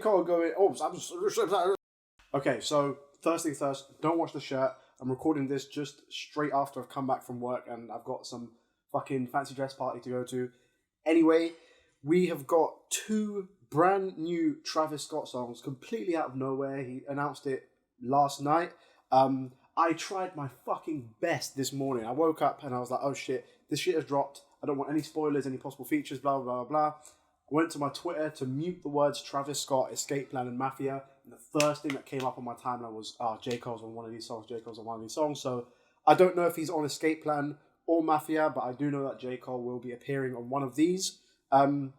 Cole going, okay, so first things first, don't watch the shirt. I'm recording this just straight after I've come back from work and I've got some fucking fancy dress party to go to. Anyway, we have got 2 brand new Travis Scott songs completely out of nowhere. He announced it last night. I tried my fucking best this morning. I woke up and I was like, oh shit, this shit has dropped. I don't want any spoilers, any possible features, blah, blah, blah, blah. I went to my Twitter to mute the words Travis Scott, Escape Plan, and Mafia. And the first thing that came up on my timeline was, J. Cole's on one of these songs, J. Cole's on one of these songs. So I don't know if he's on Escape Plan or Mafia, but I do know that J. Cole will be appearing on one of these. It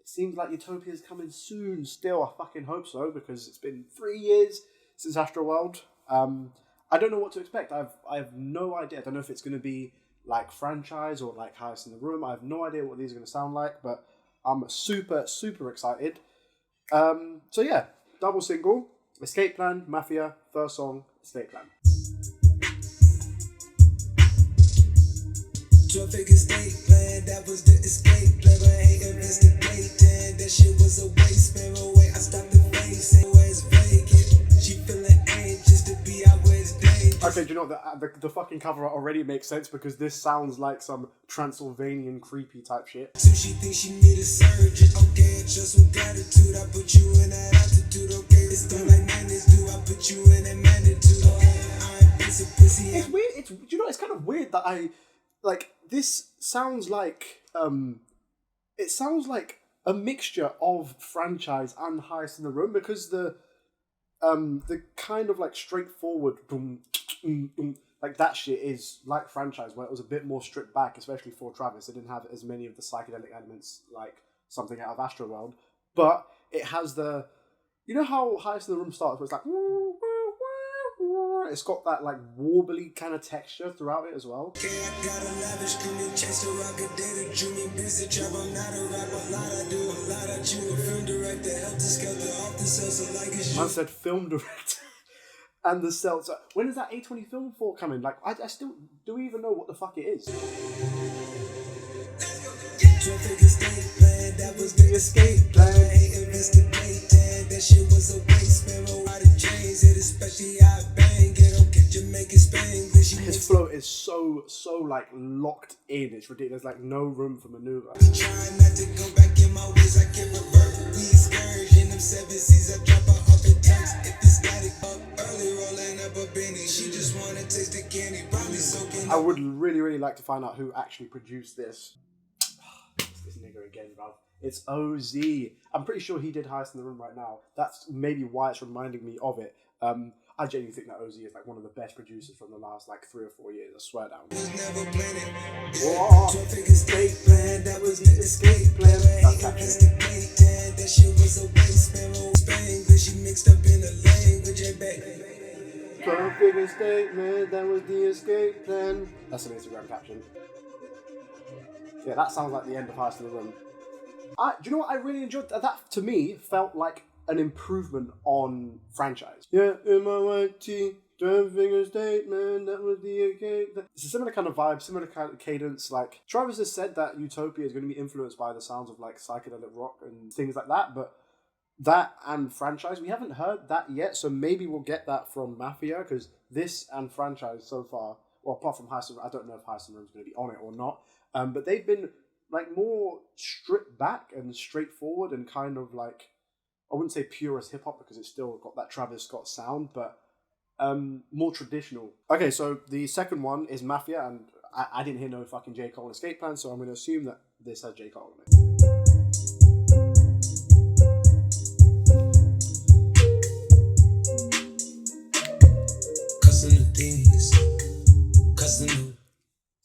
seems like Utopia is coming soon still. I fucking hope so, because it's been 3 years since Astroworld. I don't know what to expect. I have no idea. I don't know if it's going to be like franchise or like Highest in the Room. I have no idea what these are going to sound like, but I'm super, super excited. So yeah, double single, Escape Plan, Mafia, first song, Escape Plan. Escape plan, that was the escape plan. I hate investigating. That shit was a waste, man. Away, I stopped the face. Where's vacant? She feeling anxious to be out where it's dangerous. Okay, do you know what? The fucking cover art already makes sense because this sounds like some Transylvanian creepy type shit. So she thinks she need a surgeon. Okay, just with gratitude, I put you in that attitude. Okay, it's done like madness. Do I put you in that magnitude? Okay, I'm pussy. It's weird. Do you know? It's kind of weird that this sounds like it sounds like a mixture of franchise and Highest in the Room, because the kind of like straightforward boom, like that shit is like franchise, where it was a bit more stripped back, especially for Travis. It didn't have as many of the psychedelic elements like something out of Astroworld, but it has the, you know how Highest in the Room starts, where it's like it's got that like warbly kind of texture throughout it as well. Man said film director and the Celts. When is that A20 Film 4 coming? Like, I still do we even know what the fuck it is? That was the escape plan. That shit was a waste, man. Out of chains, it especially I bang. Get on, catch Jamaican Spanglish. His flow is so like locked in. It's ridiculous. There's like no room for maneuver. Trying not to go back in my ways, I can revert. We excursion them 7 seas. I drop her off at times. If this static up early, rolling up a Benny. She just wanna taste the candy, probably soaking. I would really like to find out who actually produced this. This nigga again, bruv. It's OZ. I'm pretty sure he did Highest in the Room right now. That's maybe why it's reminding me of it. I genuinely think that OZ is like one of the best producers from the last like 3 or 4 years. I swear down. Escape plan, that was the escape plan. That shit was a waste, man. Spanglish, she mixed up in the language. Perfect statement, that was the escape plan. That's an Instagram caption. Yeah, that sounds like the end of Highest in the Room. Do you know what I really enjoyed? That to me felt like an improvement on franchise. Yeah, in my white tee, 12-finger statement, that was the okay. It's a similar kind of vibe, similar kind of cadence. Like, Travis has said that Utopia is going to be influenced by the sounds of like psychedelic rock and things like that, but that and franchise, we haven't heard that yet, so maybe we'll get that from Mafia, because this and franchise so far, well, apart from Highest in the Room, I don't know if Highest in the Room is going to be on it or not, but they've been like more stripped back and straightforward and kind of like, I wouldn't say purist hip-hop because it's still got that Travis Scott sound, but more traditional. Okay, so the second one is Mafia, and I didn't hear no fucking J. Cole Escape Plan, so I'm going to assume that this has J. Cole in it.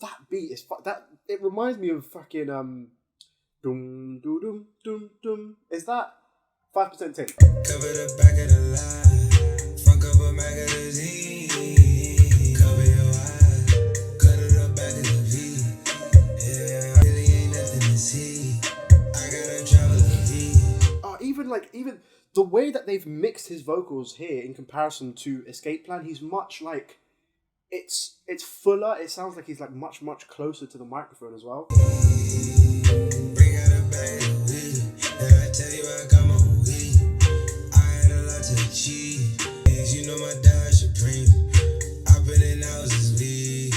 That beat is that it reminds me of fucking dum dum dum dum dum. Is that 5% Tin? Cover the back of the line, front cover magazine. Cover your eyes, cut it up back of the V. Yeah, really ain't nothing to see. I gotta travel the V. Even the way that they've mixed his vocals here in comparison to Escape Plan, he's much like. It's fuller. It sounds like he's like much closer to the microphone as well. Bring out a bag of weed. I tell you I got my weed. Cause you know my dad supreme. I put in hours this week.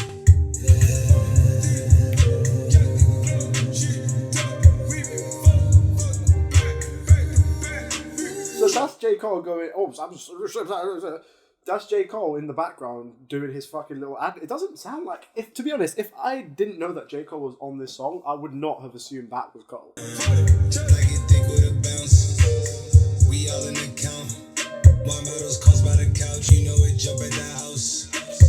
So that's J. Cole going, that's J. Cole in the background doing his fucking little ad. It doesn't sound like, to be honest, if I didn't know that J. Cole was on this song, I would not have assumed that was Cole. Like it thick with a bounce. We all in the count. My models cost by the couch. You know it, jump at the house.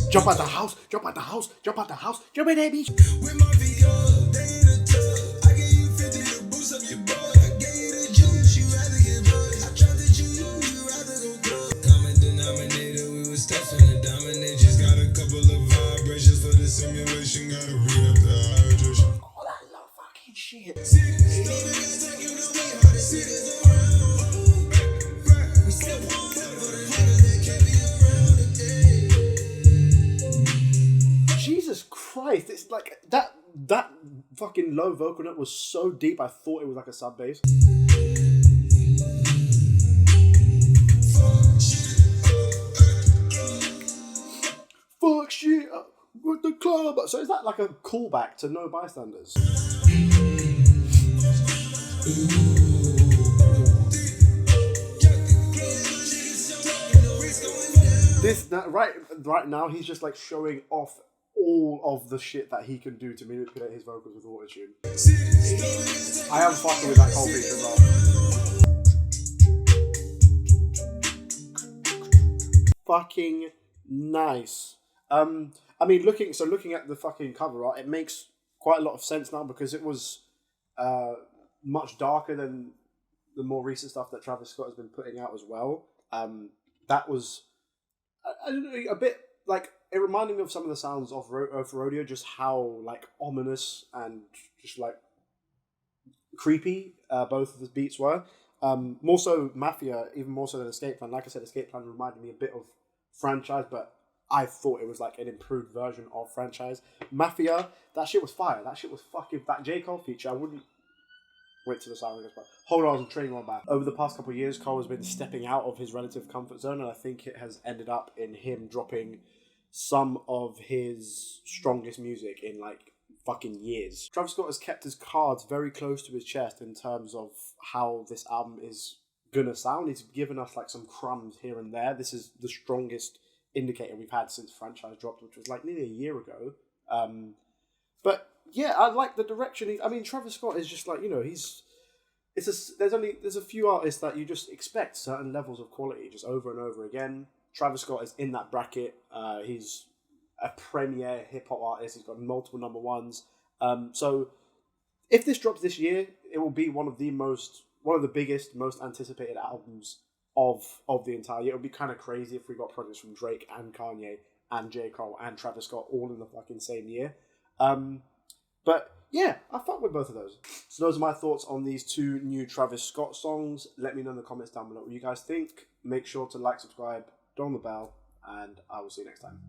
Jump out the house, jump out the house, jump out the house, jump in there, bitch. With my VO, they in the tub. I gave you 50 to boost up your butt. I gave you the juice, you rather get buzzed. I tried to choose you, you rather go club. Common denominator, we was stuffing the dominate. Just got a couple of vibrations for the simulation. Gotta read up the hydration. Oh, that love fucking shit. Jesus Christ, it's like that fucking low vocal note was so deep I thought it was like a sub bass. Fuck shit up with the club. So is that like a callback to No Bystanders? Right now he's just like showing off all of the shit that he can do to manipulate his vocals with autotune. I am fucking with that Cole feature as well. Fucking nice. I mean, looking at the fucking cover art, it makes quite a lot of sense now because it was much darker than the more recent stuff that Travis Scott has been putting out as well. That was I don't know, a bit like it reminded me of some of the sounds of Rodeo, just how like ominous and just like creepy both of the beats were. More so Mafia, even more so than Escape Plan. Like I said, Escape Plan reminded me a bit of Franchise, but I thought it was like an improved version of Franchise. Mafia, that shit was fire. That shit was fucking... That J. Cole feature, I wouldn't... Wait till the siren goes by. Hold on, I'm training on back. Over the past couple of years, Cole has been stepping out of his relative comfort zone, and I think it has ended up in him dropping some of his strongest music in like fucking years. Travis Scott has kept his cards very close to his chest in terms of how this album is gonna sound. He's given us like some crumbs here and there. This is the strongest indicator we've had since Franchise dropped, which was like nearly a year ago. But yeah, I like the direction. I mean, Travis Scott is just like, you know, there's a few artists that you just expect certain levels of quality just over and over again. Travis Scott is in that bracket. He's a premier hip hop artist. He's got multiple number ones. So if this drops this year, it will be one of the biggest, most anticipated albums of the entire year. It would be kind of crazy if we got projects from Drake and Kanye and J. Cole and Travis Scott all in the fucking same year. But yeah, I fuck with both of those. So those are my thoughts on these two new Travis Scott songs. Let me know in the comments down below what you guys think. Make sure to like, subscribe, turn on the bell, and I will see you next time.